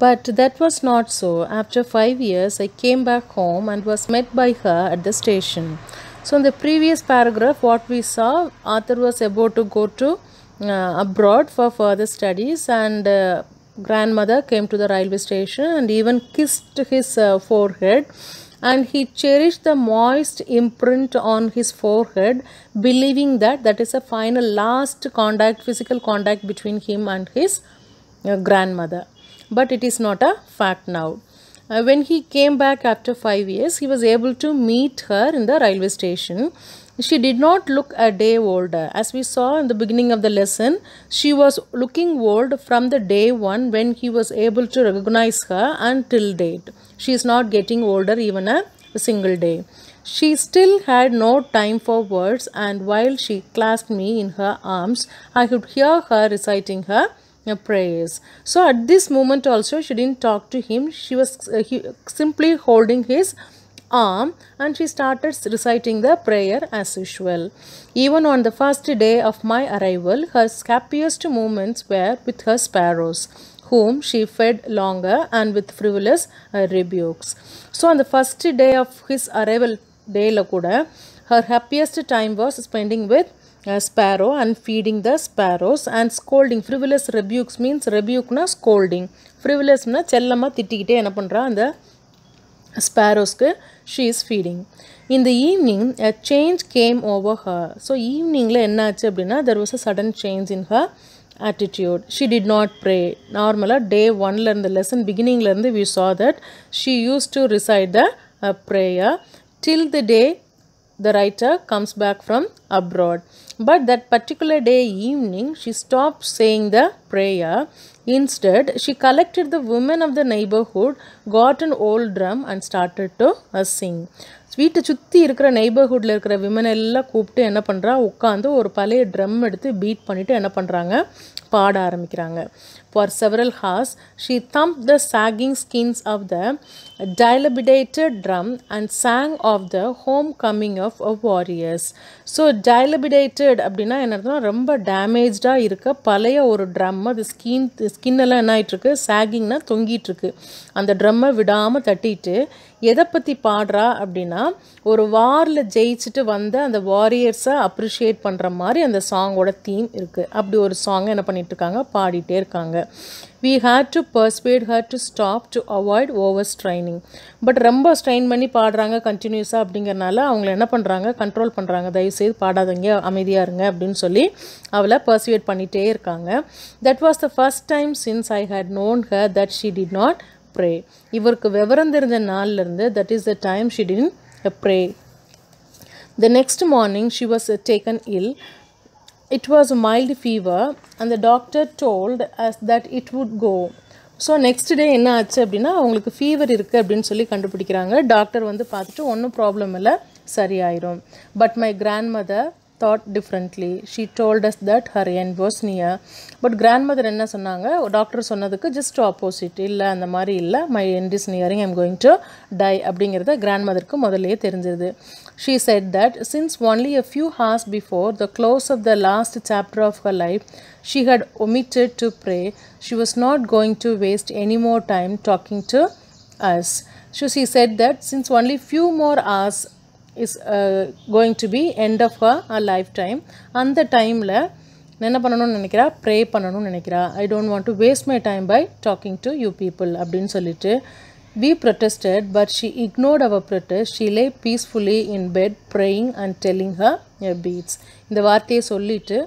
But that was not so. After 5 years, I came back home and was met by her at the station. So, in the previous paragraph, what we saw, Arthur was about to go to abroad for further studies, and grandmother came to the railway station and even kissed his forehead. And he cherished the moist imprint on his forehead, believing that that is a final last contact, physical contact between him and his grandmother. But it is not a fact now. When he came back after 5 years, he was able to meet her in the railway station. She did not look a day older. As we saw in the beginning of the lesson, she was looking old from the day one when he was able to recognize her until date. She is not getting older even a single day. She still had no time for words, and while she clasped me in her arms, I could hear her reciting her prayers. So at this moment also she didn't talk to him. She was simply holding his arm, and she started reciting the prayer as usual. Even on the first day of my arrival, her happiest moments were with her sparrows, whom she fed longer and with frivolous rebukes. So on the first day of his arrival day la kuda, her happiest time was spending with sparrow and feeding the sparrows and scolding. Frivolous rebukes means rebuke na scolding. Frivolous na செல்லமா திட்டிக்கிட்டே என்ன பண்றா அந்த sparrowsக்கு she is feeding. In the evening a change came over her. So eveningல என்ன ஆச்சு அப்படினா there was a sudden change in her attitude. She did not pray. Normally day 1 la irundha lesson beginning la irundhu we saw that she used to recite the prayer till the day the writer comes back from abroad. But that particular day evening, she stopped saying the prayer. Instead, she collected the women of the neighborhood, got an old drum and started to sing. வீட்டை சுற்றி இருக்கிற நெய்பர்ஹுட்டில் இருக்கிற women எல்லாம் கூப்பிட்டு என்ன பண்ணுறா, உட்காந்து ஒரு பழைய ட்ரம் எடுத்து பீட் பண்ணிவிட்டு என்ன பண்ணுறாங்க, பாட ஆரம்பிக்கிறாங்க. For several hours, she thumped the sagging skins of the dilapidated drum and sang of the homecoming of warriors. So, dilapidated அப்படின்னா என்ன, ரொம்ப டேமேஜ்டாக இருக்க பழைய ஒரு ட்ரம். அது ஸ்கின்னெல்லாம் என்ன ஆகிட்டுருக்கு, சாகிங்னா தொங்கிட்டுருக்கு. அந்த ட்ரம்மை விடாமல் தட்டிட்டு எதை பற்றி பாடுறா அப்படின்னா, ஒரு வாரில் ஜெயிச்சுட்டு வந்த அந்த வாரியர்ஸை அப்ரிஷியேட் பண்ணுற மாதிரி அந்த சாங்கோட தீம் இருக்குது. அப்படி ஒரு சாங்கை என்ன பண்ணிகிட்ருக்காங்க, பாடிட்டே இருக்காங்க. We had to persuade her to stop to avoid overstraining. But ரொம்ப ஸ்ட்ரெயின் பண்ணி பாடுறாங்க கண்டினியூஸாக அப்படிங்கிறனால அவங்கள என்ன பண்ணுறாங்க, கண்ட்ரோல் பண்ணுறாங்க. தயவுசெய்து பாடாதீங்க, அமைதியாக இருங்க அப்படின்னு சொல்லி அவளை பர்சுவேட் பண்ணிகிட்டே இருக்காங்க. That was the first time since I had known her that she did not pray. இவருக்கு விவரம் தெரிஞ்ச நாள்லேருந்து that is the time she didn't pray. The next morning she was taken ill. It was a mild fever and the doctor told us that it would go. So next day என்ன ஆச்சு அப்படின்னா, அவங்களுக்கு fever இருக்குது அப்படின்னு சொல்லி கண்டுபிடிக்கிறாங்க. Doctor வந்து பார்த்துட்டு ஒன்றும் ப்ராப்ளம் இல்லை, சரியாயிரும். But my grand mother thought differently. She told us that her end was near. But grandmother என்ன சொன்னாங்க, டாக்டர் சொன்னதுக்கு ஜஸ்ட் ஆப்போசிட், இல்லை அந்த மாதிரி இல்லை, my end is nearing, I'm going to die அப்படிங்கிறத கிராண்ட்மதருக்கு முதல்லையே தெரிஞ்சது. She said that since only a few hours before the close of the last chapter of her life she had omitted to pray, she was not going to waste any more time talking to us. So she said that since only few more hours is going to be end of her lifetime, அந்த டைமில் என்ன பண்ணணும்னு நினைக்கிறா, pray பண்ணணும்னு நினைக்கிறா. I don't want to waste my time by talking to you people அப்படின்னு சொல்லிட்டு we protested, but she ignored our protest. She lay peacefully in bed praying and telling her beads. இந்த வார்த்தையை சொல்லிட்டு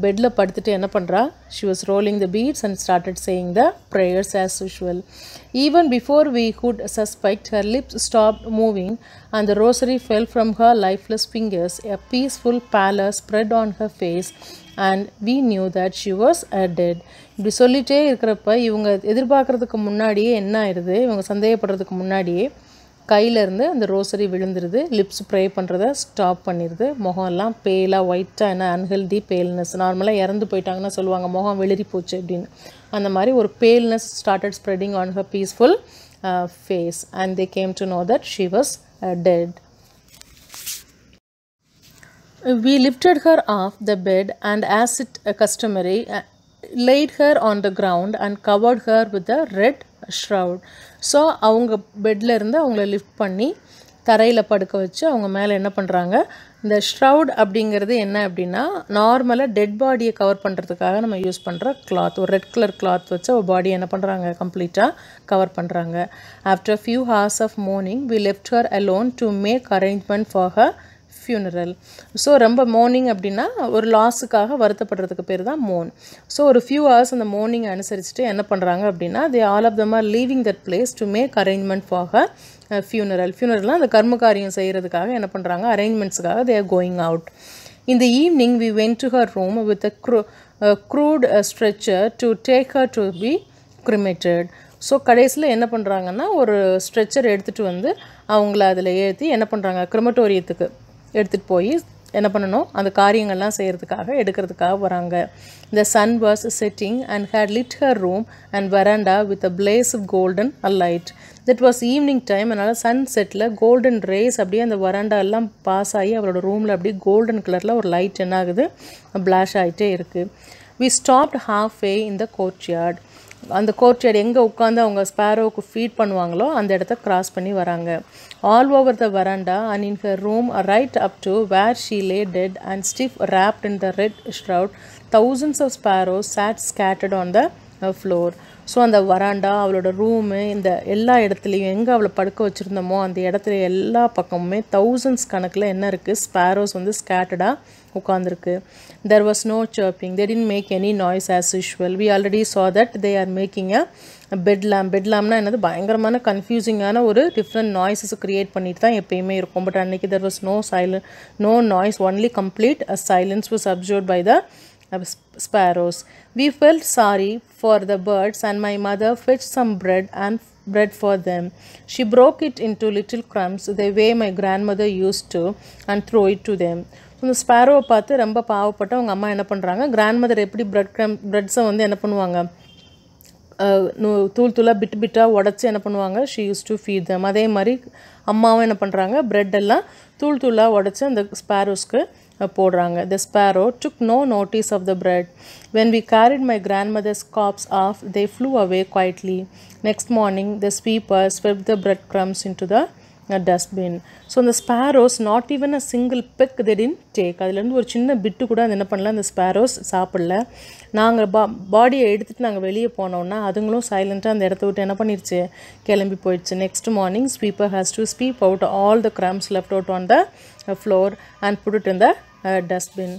பெட்டில் படுத்துட்டு என்ன பண்ணுறா, she was rolling the beads and started saying the prayers as usual. Even before we could suspect, her lips stopped moving and the rosary fell from her lifeless fingers. A peaceful pallor spread on her face and we knew that she was dead. இப்படி சொல்லிகிட்டே இருக்கிறப்ப இவங்க எதிர்பார்க்குறதுக்கு முன்னாடியே என்ன ஆயிடுது, இவங்க சந்தேகப்படுறதுக்கு முன்னாடியே கையிலேருந்து அந்த ரோசரி விழுந்துருது. லிப்ஸ் ப்ரே பண்ணுறத ஸ்டாப் பண்ணிடுது. முகம்லாம் பேலாக ஒயிட்டாக, என்ன அன்ஹெல்தி பேல்னஸ். நார்மலாக இறந்து போயிட்டாங்கன்னா சொல்லுவாங்க முகம் வெளிரி போச்சு அப்படின்னு. அந்த மாதிரி ஒரு paleness started spreading on her peaceful face and they came to know that she was dead. We lifted her off the bed and as it customary laid her on the ground and covered her with a red shroud. So அவங்க பெட்டில் இருந்து அவங்கள lift பண்ணி தரையில் படுக்க வச்சு அவங்க மேலே என்ன பண்ணுறாங்க, இந்த ஷ்ரவுட் அப்படிங்கிறது என்ன அப்படின்னா நார்மலாக டெட் பாடியை கவர் பண்ணுறதுக்காக நம்ம யூஸ் பண்ணுற கிளாத், ஒரு ரெட் கலர் கிளாத் வச்சு ஒரு பாடியை என்ன பண்ணுறாங்க, கம்ப்ளீட்டாக கவர் பண்ணுறாங்க. After few hours of mourning we left her alone to make arrangement for her funeral. So ரொம்ப மார்னிங் அப்படின்னா ஒரு லாஸுக்காக வருத்தப்படுறதுக்கு பேர் தான் மோன். ஸோ ஒரு ஃபியூ ஹவர்ஸ் அந்த மார்னிங் அனுசரிச்சுட்டு என்ன பண்ணுறாங்க அப்படின்னா they all of them are leaving that place to make arrangement for her funeral. funeralனா அந்த கர்ம காரியம் செய்கிறதுக்காக என்ன பண்ணுறாங்க, அரேஞ்ச்மெண்ட்ஸுக்காக they are going out. In the evening we went to her room with a crude stretcher to take her to be cremated. So கடைசியில் என்ன பண்ணுறாங்கன்னா ஒரு ஸ்ட்ரெச்சர் எடுத்துகிட்டு வந்து அவங்கள அதில் ஏற்றி என்ன பண்ணுறாங்க, கிரிமட்டோரியத்துக்கு எடுத்துகிட்டு போய் என்ன பண்ணணும், அந்த காரியங்கள்லாம் செய்கிறதுக்காக எடுக்கிறதுக்காக வராங்க. The sun was setting and had lit her room and veranda with a blaze of golden light. That was evening time. அதனால் சன்செட்டில் கோல்டன் ரேஸ் அப்படியே அந்த வராண்டா எல்லாம் பாஸ் ஆகி அவரோட ரூமில் அப்படியே கோல்டன் கலரில் ஒரு லைட் என்ன ஆகுது, பிளாஷ் ஆகிட்டே இருக்குது. We stopped halfway in the courtyard. அந்த கோர்ட்யார்டு எங்கே உட்காந்து அவங்க ஸ்பேரோவுக்கு ஃபீட் பண்ணுவாங்களோ அந்த இடத்த கிராஸ் பண்ணி வராங்க. All over the verandah and in her room right up to where she lay dead and stiff wrapped in the red shroud, thousands of sparrows sat scattered on the floor. So அந்த வராண்டா, அவளோட room, இந்த எல்லா இடத்துலையும் எங்கே அவளை படுக்க வச்சுருந்தோமோ அந்த இடத்துல எல்லா பக்கமுமே தௌசண்ட்ஸ் கணக்கில் என்ன இருக்குது, ஸ்பேரோஸ் வந்து ஸ்கேட்டர்டாக உட்காந்துருக்கு. There was no chirping. They didn't make any noise as usual. We already saw that they are making a bedlam. bedlamனா என்னது, பயங்கரமான கன்ஃபியூசிங்கான ஒரு டிஃப்ரெண்ட் நாய்ஸஸ் க்ரியேட் பண்ணிட்டு தான் எப்பயுமே இருக்கும். பட் அன்றைக்கி there was no noise, only complete silence was observed by the sparrows. We felt sorry for the birds and my mother fetched some bread for them. She broke it into little crumbs the way my grandmother used to and throw it to them. இந்த ஸ்பேரோவை பார்த்து ரொம்ப பாவப்பட்ட அவங்க அம்மா என்ன பண்ணுறாங்க, grandmother எப்படி ப்ரெட்ஸை வந்து என்ன பண்ணுவாங்க, தூள் தூளாக பிட்டாக உடச்சி என்ன பண்ணுவாங்க, ஷீ யூஸ் டு ஃபீட் தம். அதே மாதிரி அம்மாவும் என்ன பண்ணுறாங்க, ப்ரெட் எல்லாம் தூள் தூளாக உடச்சி அந்த ஸ்பேரோஸ்க்கு போடுறாங்க. The sparrow took no notice of the bread. When we carried my grandmother's corpse off, they flew away quietly. Next morning, the sweeper swept the breadcrumbs into the dustbin. So the sparrows, not even a single peck they didn't take. அதுலேருந்து ஒரு சின்ன பிட்டு கூட அது என்ன பண்ணல, அந்த sparrows சாப்பிடல. நாங்கள் பாடியை எடுத்துகிட்டு நாங்கள் வெளியே போனோன்னா அதுங்களும் சைலண்ட்டாக அந்த இடத்த விட்டு என்ன பண்ணிடுச்சு, கிளம்பி போயிடுச்சு. Next morning sweeper has to sweep out all the crumbs left out on the floor and put it in the dustbin.